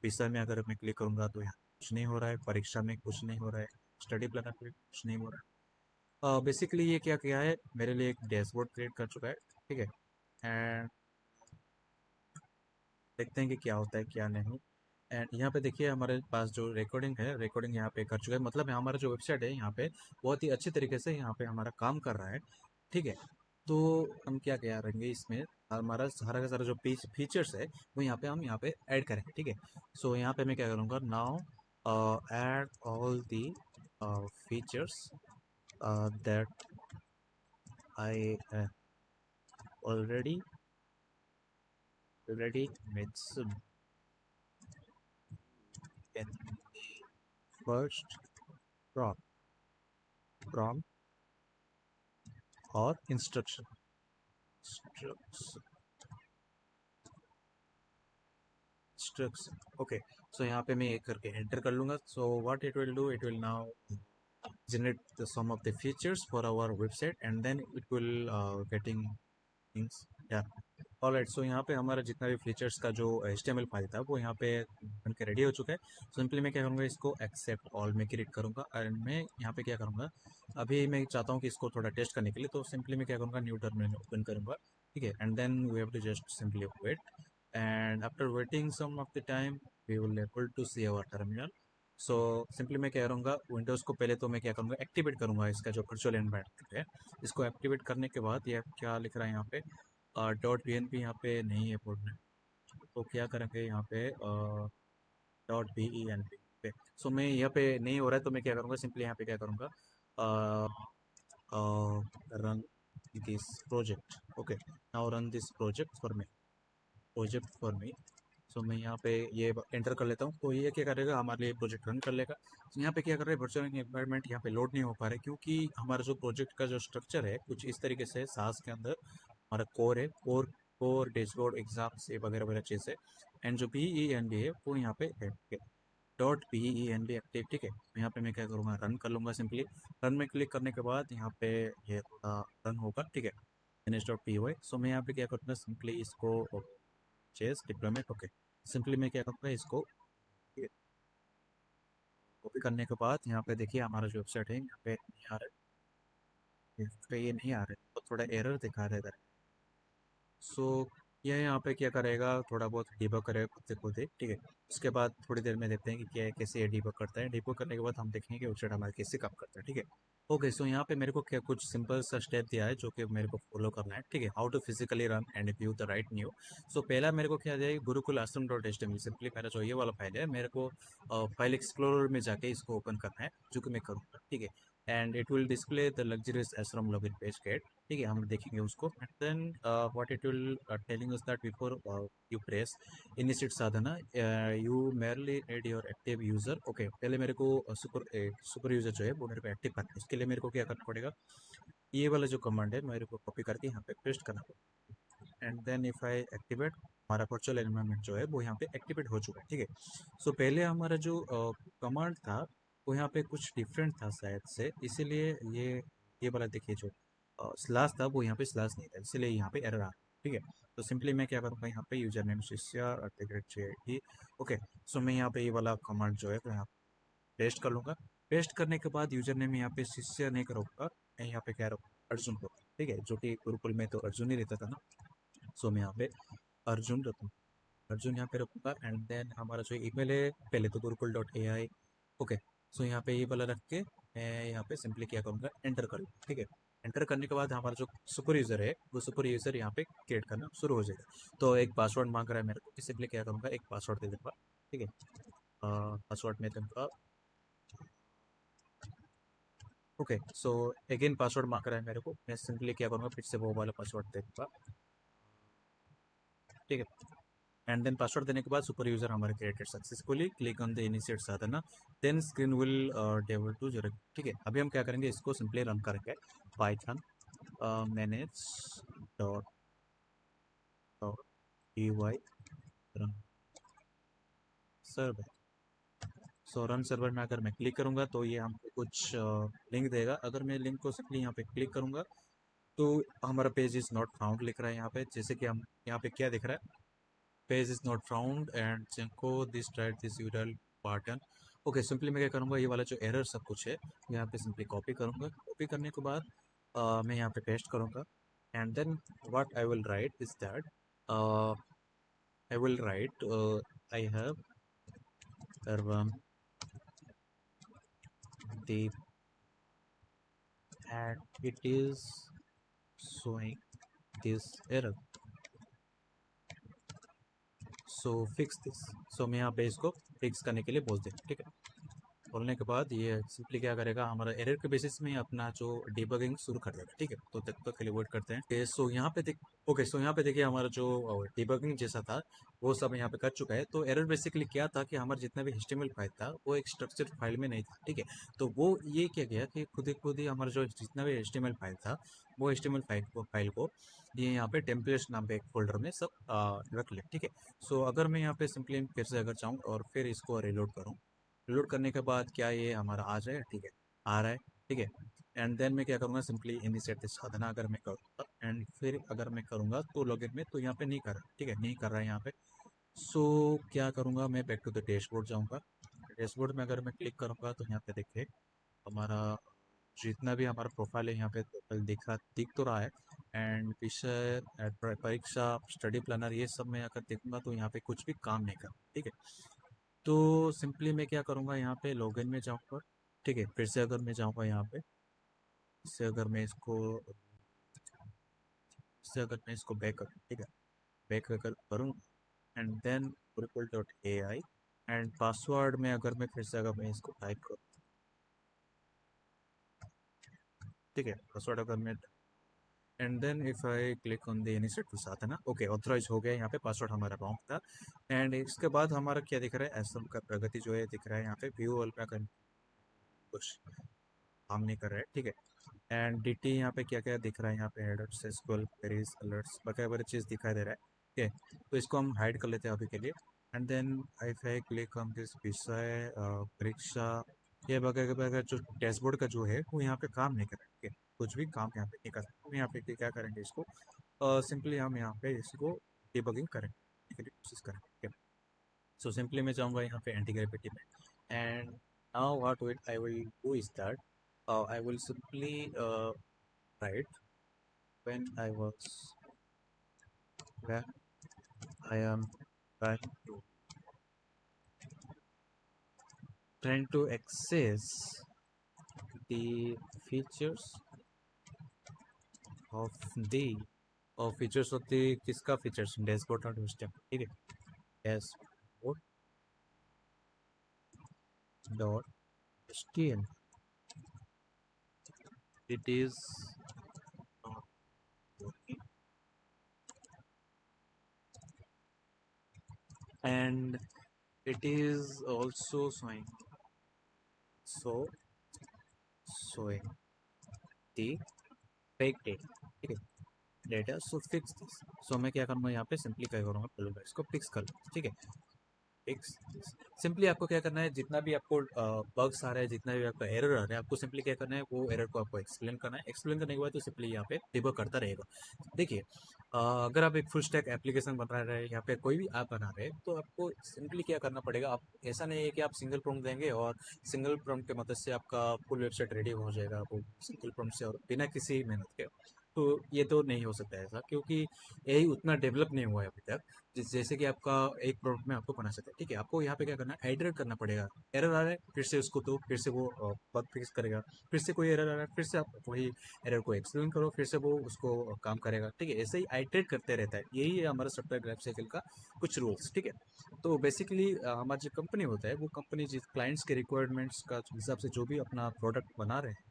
विषय में अगर मैं क्लिक करूँगा तो यहाँ कुछ नहीं हो रहा है, परीक्षा में कुछ नहीं हो रहा है, स्टडी प्लानर पे कुछ नहीं हो रहा है। बेसिकली ये क्या किया है, मेरे लिए एक डैशबोर्ड क्रिएट कर चुका है, ठीक है। एंड देखते हैं कि क्या होता है क्या नहीं। एंड यहाँ पे देखिए हमारे पास जो रिकॉर्डिंग है, रिकॉर्डिंग यहाँ पे कर चुका है, मतलब हमारा जो वेबसाइट है यहाँ पे बहुत ही अच्छी तरीके से यहाँ पे हमारा काम कर रहा है, ठीक है। तो हम क्या क्या करेंगे इसमें, हमारा सारा का सारा जो फीचर्स है वो यहाँ पे हम यहाँ पे ऐड करेंगे, ठीक है। सो यहाँ पे मैं क्या करूँगा, now add all the features that I already already mentioned in first prompt prompt or instruction okay. So यहाँ पे मैं ये करके एंटर कर लूँगा। So what it will do, it will now generate some of the features for our website and then it will getting things, yeah। Alright, so यहाँ पे हमारा जितना भी फीचर्स का जो HTML फाइल था वो यहाँ पे बन के रेडी हो चुका है। सिंपली मैं क्या करूँगा, इसको एक्सेप्ट ऑल में क्लिक करूँगा एंड मैं यहाँ पे क्या करूँगा, अभी मैं चाहता हूँ कि इसको थोड़ा टेस्ट करने के लिए, तो सिंपली मैं क्या करूँगा, न्यू टर्मिनल ओपन करूँगा, ठीक है। And then we have to just simply wait and after waiting some of the time we will able to see our terminal. So simply मैं क्या करूँगा, विंडोज़ को पहले तो मैं क्या करूँगा, एक्टिवेट करूँगा इसका जो वर्चुअल एनवायरनमेंट है। इसको एक्टिवेट करने के बाद ये क्या लिख रहा है यहाँ पे, डॉट पी यहाँ पे नहीं है बोर्ड में, तो क्या करेंगे यहाँ पे dot B E N P पे। सो मैं यहाँ पे नहीं हो रहा है तो मैं क्या करूँगा, सिंपली यहाँ पे क्या करूँगा, run this project, okay. Now run this project for me. So मैं यहाँ पे ये एंटर कर लेता हूँ, तो ये क्या करेगा, हमारे लिए प्रोजेक्ट रन कर लेगा। तो यहाँ पे क्या कर रहा है, वर्चुअल एनवायरनमेंट यहाँ पे लोड नहीं हो पा रहा है, क्योंकि हमारा जो प्रोजेक्ट का जो स्ट्रक्चर है कुछ इस तरीके से सास के अंदर हमारा कोर है, कोर डैशबोर्ड एग्जाम्स ये वगैरह वगैरह चीज़ है। एंड जो पी ई एन बी है वो यहाँ पे है, ठीक है। Dot P E N B active, ठीक है। तो यहाँ पे मैं क्या करूँगा, रन कर लूँगा सिंपली। रन में क्लिक करने के बाद यहाँ पे ये थोड़ा रन होगा, ठीक है। N S dot P Y. So मैं यहाँ पे क्या करूँगा, सिंपली इसको चेस डिप्लोमेट, ओके। सिंपली मैं क्या करूँगा, इसको कॉपी करने के बाद यहाँ पे देखिए हमारा जो वेबसाइट है यहाँ पे नहीं आ रहा है, इस पे ये नहीं आ रहा है, तो थोड़ा एरर दिखा रहा है इधर। सो ये यहाँ पे क्या करेगा, थोड़ा बहुत डिबग करेगा खुद से खुद ही, ठीक है। उसके बाद थोड़ी देर में देखते हैं कि क्या है, कैसे ये डिबग करता है। डिबग करने के बाद हम देखेंगे कि वेबसाइट हमारा कैसे काम करता है, ठीक है। ओके, सो यहाँ पे मेरे को क्या कुछ सिंपल सा स्टेप दिया है जो कि मेरे को फॉलो करना है, ठीक है। How to physically run and view the right new. So पहला मेरे को क्या दिया है, Gurukul Ashram dot H T M L. Simply मेरा जो ये वाला फाइल है, मेरे को फाइल एक्सप्लोरर में जाके इसको ओपन करना है, जो कि मैं करूँगा, ठीक है। And it will display the luxurious एसरम लॉगिन पेज गेट। ठीक है, हम देखेंगे उसको। And then what it will telling us that before you press initiate Sadhana you merely need your active user. Okay, पहले मेरे को सुपर यूजर जो है वो मेरे को एक्टिव करना है। उसके लिए मेरे को क्या करना पड़ेगा, ये वाला जो कमांड है मेरे को कॉपी करके यहाँ पे पेस्ट करना पड़ेगा। And then if I activate, हमारा वर्चुअल एनवायरनमेंट जो है वो यहाँ पे एक्टिवेट हो चुका है। ठीक है, सो पहले हमारा जो कमांड था वो यहाँ पे कुछ डिफरेंट था शायद से, इसीलिए ये वाला देखिए जो स्लैश था वो यहाँ पे स्लैश नहीं था, इसीलिए यहाँ पे एरर आ रहा है। ठीक है, तो सिंपली मैं क्या करूँगा, यहाँ पे यूजर नेम शिष्य। ओके, सो मैं यहाँ पे ये वाला कमांड जो है वो यहाँ पेस्ट कर लूँगा। पेस्ट करने के बाद यूजर नेम यहाँ पे शिष्य नहीं करूँगा, मैं यहाँ पे क्या रखूँगा, अर्जुन को। ठीक है, जो कि गुरुकुल में तो अर्जुन ही रहता था ना, सो मैं यहाँ पे अर्जुन रखूँगा, अर्जुन यहाँ पे रखूँगा। एंड देन हमारा जो ईमेल है पहले तो गुरुकुल.ai। ओके, सो यहाँ पे ये वाला रख के मैं यहाँ पे सिंपली क्या करूँगा, एंटर कर लूँगा। ठीक है, एंटर करने के बाद हमारा जो सुपर यूज़र है वो सुपर यूज़र यहाँ पे क्रिएट करना शुरू हो जाएगा। तो एक पासवर्ड मांग रहा है मेरे को, सिंपली क्या करूँगा, एक पासवर्ड दे दूँगा। ठीक है, पासवर्ड में दूँगा। ओके, सो अगेन पासवर्ड मांग रहा है मेरे को, मैं सिंपली क्या करूँगा, फिर से वो वाला पासवर्ड दे दूँगा। ठीक है, एंड देन पासवर्ड देने के बाद सुपर यूजर हमारे created successfully. Click on the initiate Sadhana, then screen will devolve to zero. ठीक है, अभी हम क्या करेंगे, इसको सिंपली रन करेंगे। Python manage dot dot P Y run server. So run server में अगर मैं क्लिक करूंगा तो ये हमको कुछ लिंक देगा। अगर मैं लिंक को सिंपली यहाँ पे क्लिक करूंगा तो हमारा पेज इज़ नॉट फाउंड लिख रहा है यहाँ पे। जैसे कि हम यहाँ पे क्या दिख रहा है, page is not found and चिंको this tried this URL button. Okay, simply मैं क्या करूँगा, ये वाला जो एरर सब कुछ है यहाँ पे सिंपली कॉपी करूँगा। कॉपी करने के बाद मैं यहाँ पे पेस्ट करूँगा। And then what I will write is that I will write I have Sarvam deep and it is showing this error, so fix this. So मैं यहाँ पे इसको फिक्स करने के लिए बोल दें। ठीक है, बोलने के बाद ये सिंपली क्या करेगा, हमारा एरर के बेसिस में अपना जो डिबगिंग शुरू कर देगा। ठीक है, तो तब तक के लिए वेट करते हैं। सो यहाँ पे देख, ओके, सो यहाँ पे देखिए हमारा जो डिबगिंग जैसा था वो सब यहाँ पे कर चुका है। तो एरर बेसिकली क्या था कि हमारा जितना भी HTML फाइल था वो एक स्ट्रक्चर फाइल में नहीं था। ठीक है, तो वो ये क्या गया कि खुद ही हमारा जो जितना भी HTML फाइल था वो HTML फाइल को ये यहाँ पे टेम्पलेट्स नाम पे एक फोल्डर में सब रख ले। ठीक है, सो अगर मैं यहाँ पे सिंपली फिर से अगर चाहूँ और फिर इसको रिलोड करूँ, रिलोड करने के बाद क्या ये हमारा आ जाएगा। ठीक है, आ रहा है। ठीक है, एंड देन मैं क्या करूँगा, सिंपली इनिशिएट दिस साधना अगर मैं करूँगा एंड फिर अगर मैं करूँगा तो लॉगिन में, तो यहाँ पे नहीं कर रहा। ठीक है, नहीं कर रहा है यहाँ पे। सो क्या करूँगा, मैं बैक टू द डैशबोर्ड जाऊँगा। डैशबोर्ड में अगर मैं क्लिक करूँगा तो यहाँ पे देखिए हमारा जितना भी हमारा प्रोफाइल है यहाँ पे दिख तो रहा है। एंड विषय परीक्षा स्टडी प्लानर ये सब मैं अगर देखूंगा तो यहाँ पे कुछ भी काम नहीं कर। ठीक है, तो सिंपली मैं क्या करूँगा, यहाँ पे लॉगिन में जाऊँगा। ठीक है, फिर से अगर मैं जाऊँगा यहाँ पे, इससे अगर मैं इसको इससे अगर मैं इसको बैक करूँ। ठीक है, बैक अगर करूँ and then oracle.ai and password में अगर मैं फिर से अगर मैं इसको टाइप करूँ। ठीक है, पासवर्ड अगर मैं and then if I click on the initiate to Sadhana, okay, authorize हो गया। यहाँ पे पासवर्ड हमारा रॉन्ग था। एंड इसके बाद हमारा क्या दिख रहा है, एसएम का प्रगति जो है दिख रहा है यहाँ पे। व्यू ऑल पे अगर कुछ काम नहीं कर रहा है। ठीक है, एंड DT यहाँ पे क्या क्या दिख रहा है, यहाँ पे हेडर सेस्कुअल क्वेरीज अलर्ट्स वगैरह चीज़ दिखाई दे रहा है। ठीक है, तो इसको हम हाइड कर लेते हैं अभी के लिए। And then if I click on this विषय परीक्षा, ये वगैरह वगैरह जो डैशबोर्ड का जो है वो यहाँ पे काम नहीं कर रहा है। ठीक है, कुछ भी काम यहाँ पे नहीं कर सकते। हम यहाँ पे क्या करेंगे, इसको सिंपली हम यहाँ पे इसको डिबगिंग करेंगे, ठीक है, कोशिश करेंगे। ठीक है, सो सिंपली मैं जाऊँगा यहाँ पे एंटी ग्रेविटी में। And now what I will do is that I will simply write when I was when I am trying to access the features of the features of the किसका features dashboard और system. ठीक है, dashboard dot HTML. it is not working, and it is also so showing the fake data, ठीक है, data so fix this. So मैं क्या करूँगा यहाँ पे सिंपली क्या करूँगा, बोलूँगा इसको फिक्स कर लो, ठीक है। फिक्स सिंपली आपको क्या करना है, जितना भी आपको बग्स आ रहा है, जितना भी आपका एरर आ रहा है, आपको सिंपली क्या करना है, वो एरर को आपको एक्सप्लेन करना है। एक्सप्लेन करने के बाद तो सिंपली यहाँ पे डिबग करता रहेगा। देखिए, अगर आप एक फुल स्टैक एप्लीकेशन बना रहे हैं या फिर कोई भी ऐप बना रहे हैं, तो आपको सिंपली क्या करना पड़ेगा, आप ऐसा नहीं है कि आप सिंगल प्रॉम्प्ट देंगे और सिंगल प्रॉम्प्ट की मदद से आपका फुल वेबसाइट रेडी हो जाएगा, वो सिंगल प्रॉम्प्ट से और बिना किसी मेहनत के। तो ये तो नहीं हो सकता है ऐसा, क्योंकि यही उतना डेवलप नहीं हुआ है अभी तक जैसे कि आपका एक प्रोडक्ट में आपको बना सकते हैं, ठीक है। आपको यहाँ पे क्या करना है, आइटरेट करना पड़ेगा। एरर आ रहा है, फिर से उसको दो, फिर से वो बग फिक्स करेगा। फिर से कोई एरर आ रहा है, फिर से आप वही एरर को एक्सप्लेन करो, फिर से वो उसको काम करेगा, ठीक है। ऐसे ही आइटरेट करते रहता है, यही है हमारा सॉफ्टवेयर लाइफ साइकिल का कुछ रूल्स, ठीक है। तो बेसिकली हमारा जो कंपनी होता है, वो कंपनी जिस क्लाइंट्स के रिक्वायरमेंट्स का हिसाब से जो भी अपना प्रोडक्ट बना रहे हैं,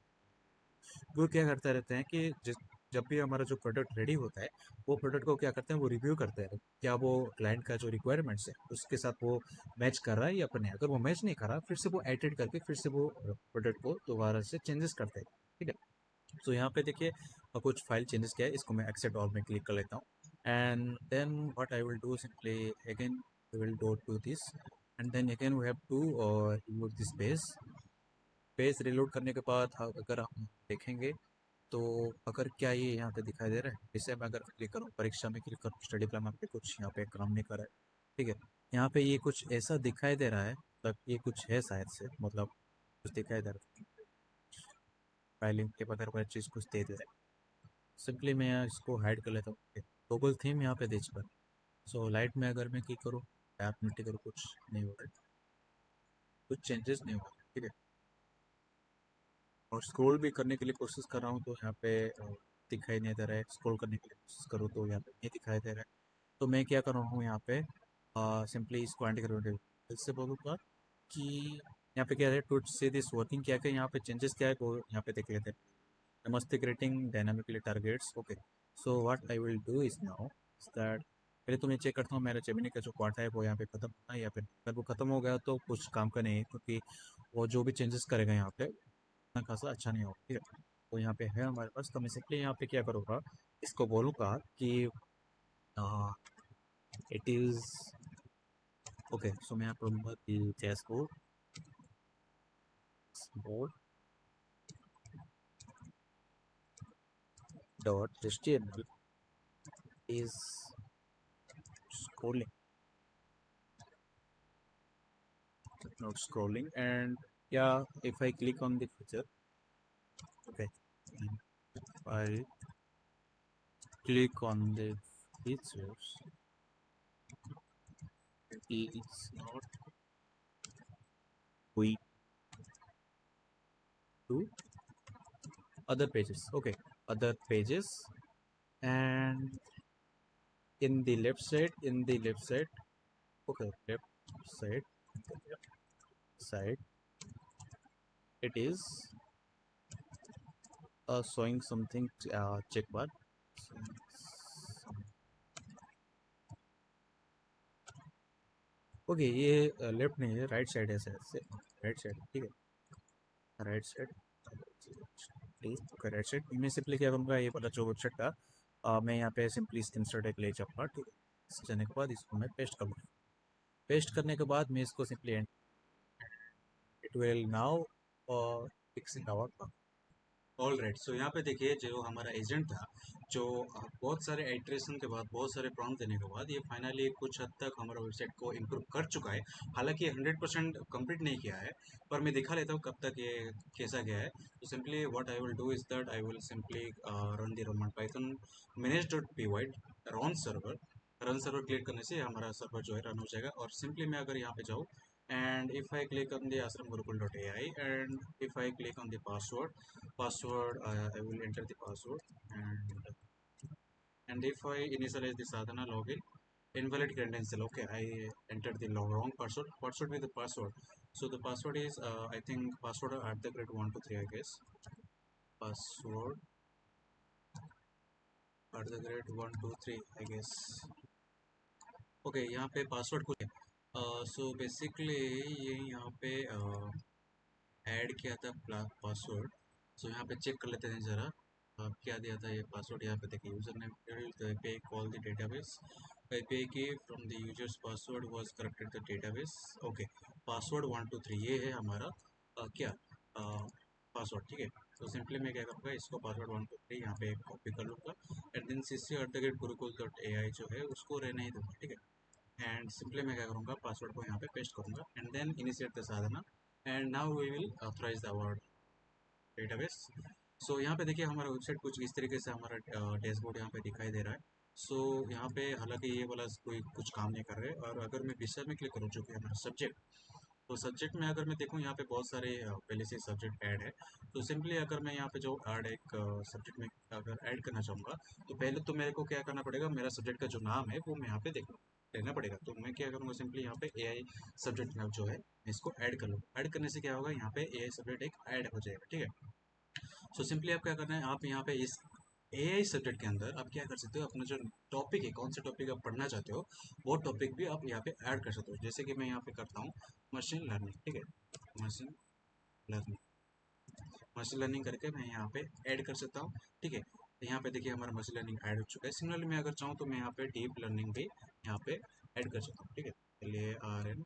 वो क्या करते रहते हैं कि जिस जब भी हमारा जो प्रोडक्ट रेडी होता है, वो प्रोडक्ट को क्या करते हैं, वो रिव्यू करते हैं, क्या वो क्लाइंट का जो रिक्वायरमेंट्स है उसके साथ वो मैच कर रहा है या फिर नहीं। अगर वो मैच नहीं कर रहा, फिर से वो एडिट करके फिर से वो प्रोडक्ट को दोबारा से चेंजेस करते हैं, ठीक है। तो यहाँ पे देखिए, कुछ फाइल चेंजेस किया है, इसको मैं एक्सेप्ट ऑल में क्लिक कर लेता हूँ। And then what I will do, simply again we will do to this, and then again we have to और यूज दिस पेज रिलोड करने के बाद अगर हम देखेंगे, तो अगर क्या ये यहाँ पे दिखाई दे रहा है, इसे मैं अगर क्लिक करूँ, परीक्षा में क्लिक करूँ, स्टडी प्लान पे कुछ यहाँ पे काम नहीं कर रहा है, ठीक है। यहाँ पे ये कुछ ऐसा दिखाई दे रहा है, तब ये कुछ है शायद से, मतलब कुछ दिखाई दे रहा है, फाइलिंग के बगैर कोई चीज़ कुछ दे दे रहा है। सिंपली मैं यहाँ इसको हाइड कर लेता हूँ। गूगल थीम यहाँ पे देख पर, सो लाइट में अगर मैं क्लिक करूँ, ऐप में क्लिक करूँ, कुछ नहीं हो रहा है, कुछ चेंजेस नहीं हो रहा है, ठीक है। और स्क्रॉल भी करने के लिए कोशिश कर रहा हूँ, तो यहाँ पे दिखाई नहीं दे रहा है। स्क्रॉल करने के लिए कोशिश करूँ तो यहाँ पे नहीं दिखाई दे रहा है। तो मैं क्या कर रहा हूँ यहाँ पे, सिंपली इसको एंटी करूँगा, फिर से बोलूँगा कि यहाँ पे क्या है, टू सी दिस वर्किंग, क्या क्या यहाँ पे चेंजेस क्या है वो यहाँ पे देख लेते हैं। नमस्ते greeting dynamically targets, okay. So what I will do is now that, पहले तो मैं चेक करता हूँ मेरा जेमिनी का जो क्वार्टर है वो यहाँ पे खत्म होना है, या फिर अगर वो खत्म हो गया तो कुछ काम का नहीं है, क्योंकि वो जो भी चेंजेस करेगा यहाँ पे इतना खासा अच्छा नहीं होगा, ठीक है। तो यहाँ पे है हमारे पास, तो मैं सिंपली यहाँ पे क्या करूँगा, इसको बोलूँगा कि इट इज़ ओके। सो मैं यहाँ पर बोलूँगा कि dashboard board dot HTML is scrolling, not scrolling, and yeah, if I click on the feature, okay, if I click on the features, it's not going to other pages, okay, other pages, and in the left side, okay, left side, left side, it is showing something, check bar. Okay, ये left नहीं है, right side है शायद से, right side, ठीक है, right side, please, okay, right side. मैं simply क्या करूँगा, ये वाला जो वेबसाइट का मैं यहाँ पे सिंपली इंसर्ट एक ले जाऊँगा, ठीक है। इस जाने के बाद इसको मैं पेस्ट करूँगा, पेस्ट करने के बाद मैं इसको simply it will now fixing our. All right, so यहाँ पे देखिए, जो हमारा एजेंट था, जो बहुत सारे आइट्रेशन के बाद, बहुत सारे प्रॉम्प्ट देने के बाद, ये फाइनली कुछ हद तक हमारा वेबसाइट को इम्प्रूव कर चुका है। हालांकि ये 100% कंप्लीट नहीं किया है, पर मैं दिखा लेता हूँ कब तक ये कैसा गया है। तो simply what I will do is that I will simply run the Roman Python manage dot P wide run server. Run server click करने से हमारा सर्वर जो है रन हो जाएगा। और सिंपली मैं अगर यहाँ पे जाऊँ, and if I click on the ashramgurukul.ai, and if I click on the password, I will enter the password, and if I initialize the sadhana login, invalid credential, okay, I entered the wrong password. What should be the password? So the password is I think password at the rate 123, I guess. Password @123 I guess. Okay, यहाँ पे password खुल गया। सो basically ये यहाँ पे add किया था password. सो यहाँ पे चेक कर लेते हैं ज़रा। क्या दिया था ये पासवर्ड, यहाँ पे देखिए यूज़र नेम पे कॉल द डेटाबेस पे की from the users password was corrected the database. Okay, password 123 ये है हमारा क्या पासवर्ड, ठीक है। तो सिंपली मैं क्या करूँगा, इसको पासवर्ड 123 यहाँ पे कॉपी कर लूँगा एंड देन cc@gurukuल.ai जो है उसको रहने ही दूँगा, ठीक है। एंड सिंपली मैं क्या करूँगा, पासवर्ड को यहाँ पे पेस्ट करूँगा and then initiate the Sadhana and now we will authorize the our database. So यहाँ पे देखिए हमारा वेबसाइट कुछ इस तरीके से हमारा डैशबोर्ड यहाँ पे दिखाई दे रहा है। सो यहाँ पे हालांकि ये वाला कोई कुछ काम नहीं कर रहे, और अगर मैं विषय में क्लिक करूँ जो कि हमारा सब्जेक्ट, तो सब्जेक्ट में अगर मैं देखूँ यहाँ पे बहुत सारे पहले से सब्जेक्ट ऐड है। तो सिंपली अगर मैं यहाँ पे जो ऐड एक सब्जेक्ट में अगर ऐड करना चाहूँगा, तो पहले तो मेरे को क्या करना पड़ेगा, मेरा सब्जेक्ट का जो नाम है वो मैं यहाँ पे लेना पड़ेगा। तो मैं क्या करूँगा, सिंपली यहाँ पे AI सब्जेक्ट नाम जो है इसको ऐड कर लूँगा। ऐड करने से क्या होगा, यहाँ पे AI सब्जेक्ट एक ऐड हो जाएगा, ठीक है। सो सिंपली आप क्या करना है, आप यहाँ पे इस AI सब्जेक्ट के अंदर आप क्या कर सकते हो, अपना जो टॉपिक है, कौन सा टॉपिक आप पढ़ना चाहते हो वो टॉपिक भी आप यहाँ पे ऐड कर सकते हो। जैसे कि मैं यहाँ पे करता हूँ मशीन लर्निंग, ठीक है। मशीन लर्निंग, मशीन लर्निंग करके मैं यहाँ पे ऐड कर सकता हूँ, ठीक है। तो यहाँ पे देखिए हमारा मशीन लर्निंग ऐड हो चुका है। सिमिलरली मैं अगर चाहूँ तो मैं यहाँ पे डीप लर्निंग भी यहाँ पे ऐड कर सकता हूँ, ठीक है। LARN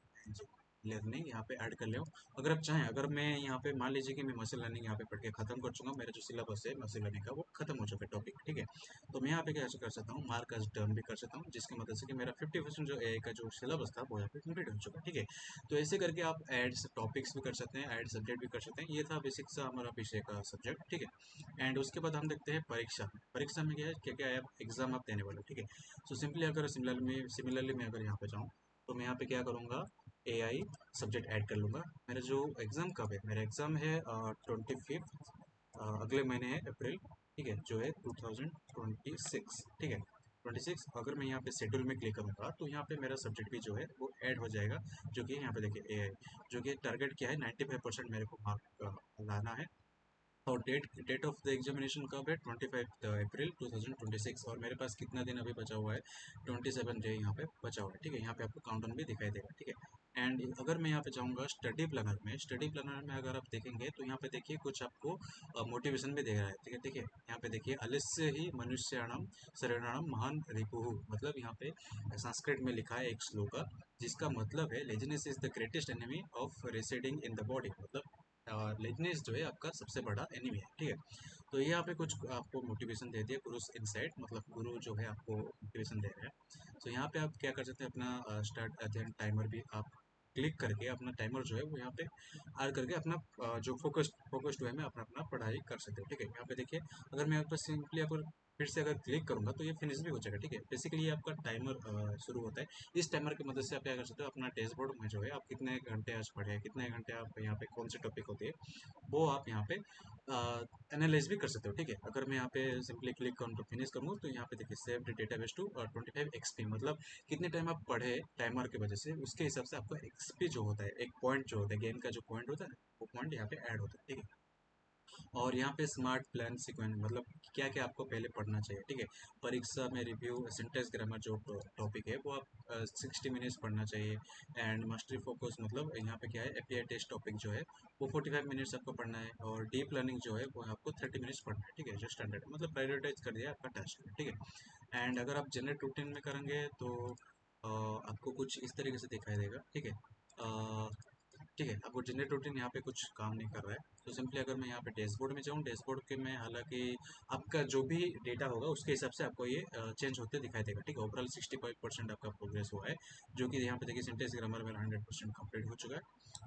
लर्निंग यहाँ पे ऐड कर ले। अगर आप चाहें, अगर मैं यहाँ पे मान लीजिए कि मैं मशीन लर्निंग यहाँ पे पढ़ के खत्म कर चुका हूँ, मेरा जो सिलेबस है मशीन लर्निंग का वो खत्म हो चुका है टॉपिक, ठीक है। तो मैं यहाँ पे क्या कर सकता हूँ, मार्क एज डन भी कर सकता हूँ, जिसकी मदद से कि मेरा 50% जो AI का जो सिलेबस था वो यहाँ पे कंप्लीट हो चुका है, ठीक है। तो ऐसे करके आप ऐड टॉपिक्स भी कर सकते हैं, ऐड सब्जेक्ट भी कर सकते हैं। ये था बेसिक सा हमारा विषय का सब्जेक्ट, ठीक है। एंड उसके बाद हम देखते हैं परीक्षा। परीक्षा में क्या है, क्या क्या एग्जाम आप देने वाले हो, ठीक है। सो सिंपली अगर सिमिलरली मैं अगर यहाँ पे जाऊँ, तो मैं यहाँ पे क्या करूँगा, AI सब्जेक्ट ऐड कर लूँगा। मेरा जो एग्ज़ाम कब है, मेरा एग्ज़ाम है 25 अगले महीने है अप्रैल, ठीक है, जो है 2026, ठीक है। 26 अगर मैं यहाँ पे शेड्यूल में क्लिक करूँगा तो यहाँ पे मेरा सब्जेक्ट भी जो है वो ऐड हो जाएगा, जो कि यहाँ पे देखिए AI, जो कि टारगेट क्या है, 95% मेरे को मार्क लाना है। और डेट ऑफ द एग्जामिनेशन कब है, 25 अप्रैल 2026, और मेरे पास कितना दिन अभी बचा हुआ है, 27 डे यहाँ पे बचा हुआ है, ठीक है। यहाँ पे आपको काउंटडाउन भी दिखाई देगा, ठीक है। एंड अगर मैं यहाँ पे जाऊँगा स्टडी प्लानर में, स्टडी प्लानर में अगर आप देखेंगे तो यहाँ पे देखिए कुछ आपको मोटिवेशन भी दे रहा है, ठीक है। देखिए यहाँ पे देखिए अलस्य ही मनुष्याणाम शरणाणाम महान रिपुः, मतलब यहाँ पे संस्कृत में लिखा है एक श्लोक, जिसका मतलब है laziness is the greatest enemy of residing in the body, मतलब लेजनेस जो है आपका सबसे बड़ा एनिमी है, ठीक है। तो ये यहाँ पे कुछ आपको मोटिवेशन दे दिया, गुरुस इनसाइट, मतलब गुरु जो है आपको मोटिवेशन दे रहे हैं। तो यहाँ पे आप क्या कर सकते हैं, अपना स्टार्ट अध्ययन टाइमर भी आप क्लिक करके अपना टाइमर जो है वो यहाँ पे आर करके अपना जो फोकस्ड वे में अपना अपना पढ़ाई कर सकते हो, ठीक है। यहाँ पे देखिए अगर मैं यहाँ पर सिंपली अगर फिर से अगर क्लिक करूंगा तो ये फिनिश भी हो जाएगा, ठीक है। बेसिकली ये आपका टाइमर शुरू होता है। इस टाइमर की मदद से आप क्या कर सकते हो, अपना डैशबोर्ड में जो है आप कितने घंटे आज पढ़े हैं, कितने घंटे आप यहाँ पे कौन से टॉपिक होते हैं वो आप यहाँ पे एनालाइज भी कर सकते हो, ठीक है। अगर मैं यहाँ पे सिंपली क्लिक करूँ तो फिनिश करूँ, तो यहाँ पे देखिए सेव डेटाबेस टू 25 XP, मतलब कितने टाइम आप पढ़े टाइमर की वजह से, उसके हिसाब से आपका XP जो होता है, एक पॉइंट जो होता है, गेम का जो पॉइंट होता है वो पॉइंट यहाँ पे ऐड होता है, ठीक है। और यहाँ पे स्मार्ट प्लान सीक्वेंस, मतलब क्या क्या आपको पहले पढ़ना चाहिए, ठीक है। परीक्षा में रिव्यू सिंटेक्स ग्रामर जो टॉपिक है वो आप 60 मिनट्स पढ़ना चाहिए। एंड मास्टरी फोकस, मतलब यहाँ पे क्या है, API टेस्ट टॉपिक जो है वो 45 मिनट्स आपको पढ़ना है। और डीप लर्निंग जो है वो आपको 30 मिनट्स पढ़ना है, ठीक है। जो स्टैंडर्ड है, मतलब प्रायोरिटाइज कर दिया आपका टास्क, ठीक है। एंड अगर आप जनरल रूटीन में करेंगे तो आपको कुछ इस तरीके से दिखाई देगा, ठीक है। ठीक है, अब वो जनरेट रूटीन यहाँ पे कुछ काम नहीं कर रहा है। तो सिंपली अगर मैं यहाँ पे डैशबोर्ड में जाऊँ, डैशबोर्ड के में हालांकि आपका जो भी डेटा होगा उसके हिसाब से आपको ये चेंज होते दिखाई देगा, ठीक है। ओवरऑल 65% आपका प्रोग्रेस हुआ है, जो कि यहाँ पे देखिए सिंटेक्स ग्रामर में 100% कंप्लीट हो चुका है।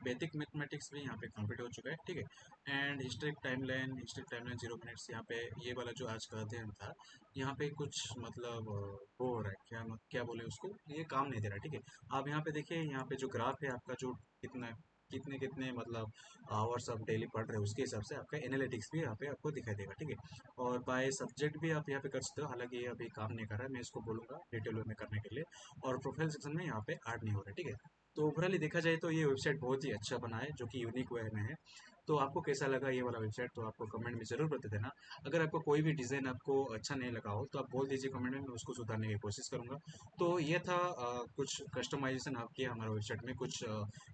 बेसिक मैथमेटिक्स भी यहाँ पे कंप्लीट हो चुका है, ठीक है। एंड हिस्ट्रिक टाइमलाइन 0 मिनट्स, यहाँ पे ये वाला जो आज का अध्ययन था, यहाँ पे कुछ मतलब वो हो रहा है, क्या बोले उसको, ये काम नहीं दे रहा, ठीक है। आप यहाँ पे देखिए, यहाँ पे जो ग्राफ है आपका, जो कितना कितने कितने मतलब आवर्स आप डेली पढ़ रहे हो, उसके हिसाब से आपका एनालिटिक्स भी यहाँ पे आपको दिखाई देगा, ठीक है। और बाय सब्जेक्ट भी आप यहाँ पे कर सकते हो, हालांकि ये अभी काम नहीं कर रहा है, मैं इसको बोलूँगा डिटेल वे में करने के लिए। और प्रोफाइल सेक्शन में यहाँ पे ऐड नहीं हो रहा है, ठीक है। तो ओवरऑली देखा जाए तो ये वेबसाइट बहुत ही अच्छा बना है, जो कि यूनिक वे में है। तो आपको कैसा लगा ये वाला वेबसाइट, तो आपको कमेंट में ज़रूर बता देना। अगर आपको कोई भी डिज़ाइन आपको अच्छा नहीं लगा हो तो आप बोल दीजिए कमेंट में, मैं उसको सुधारने की कोशिश करूँगा। तो ये था कुछ कस्टमाइजेशन आप किया हमारे वेबसाइट में, कुछ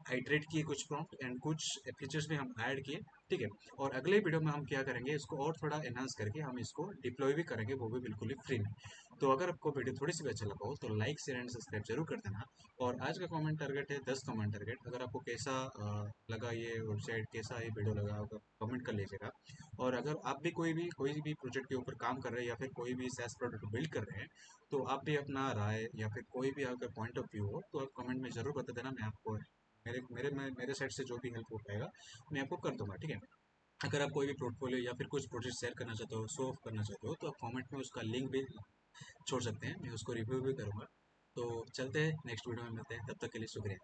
हाइड्रेट किए, कुछ प्रॉम्प्ट एंड कुछ फीचर्स भी हम ऐड किए। ठीक है। और अगले वीडियो में हम क्या करेंगे, इसको और थोड़ा एनहांस करके हम इसको डिप्लॉय भी करेंगे, वो भी बिल्कुल ही फ्री में। तो अगर आपको वीडियो थोड़ी सी भी अच्छा लगा हो तो लाइक शेयर एंड सब्सक्राइब जरूर कर देना। और आज का कमेंट टारगेट है 10 कमेंट टारगेट। अगर आपको कैसा लगा ये वेबसाइट, कैसा ये वीडियो लगा, कमेंट कर लीजिएगा। और अगर आप भी कोई भी प्रोजेक्ट के ऊपर काम कर रहे हैं या फिर कोई भी SaaS प्रोडक्ट बिल्ड कर रहे हैं, तो आप भी अपना राय या फिर कोई भी अगर पॉइंट ऑफ व्यू हो तो आप कमेंट में ज़रूर बता देना। मैं आपको मेरे साइड से जो भी हेल्प हो पाएगा मैं आपको कर दूंगा। ठीक है। अगर आप कोई भी पोर्टफोलियो या फिर कुछ प्रोजेक्ट शेयर करना चाहते हो, शो ऑफ करना चाहते हो, तो आप कमेंट में उसका लिंक भी छोड़ सकते हैं, मैं उसको रिव्यू भी करूँगा। तो चलते हैं, नेक्स्ट वीडियो में मिलते हैं, तब तक के लिए शुक्रिया।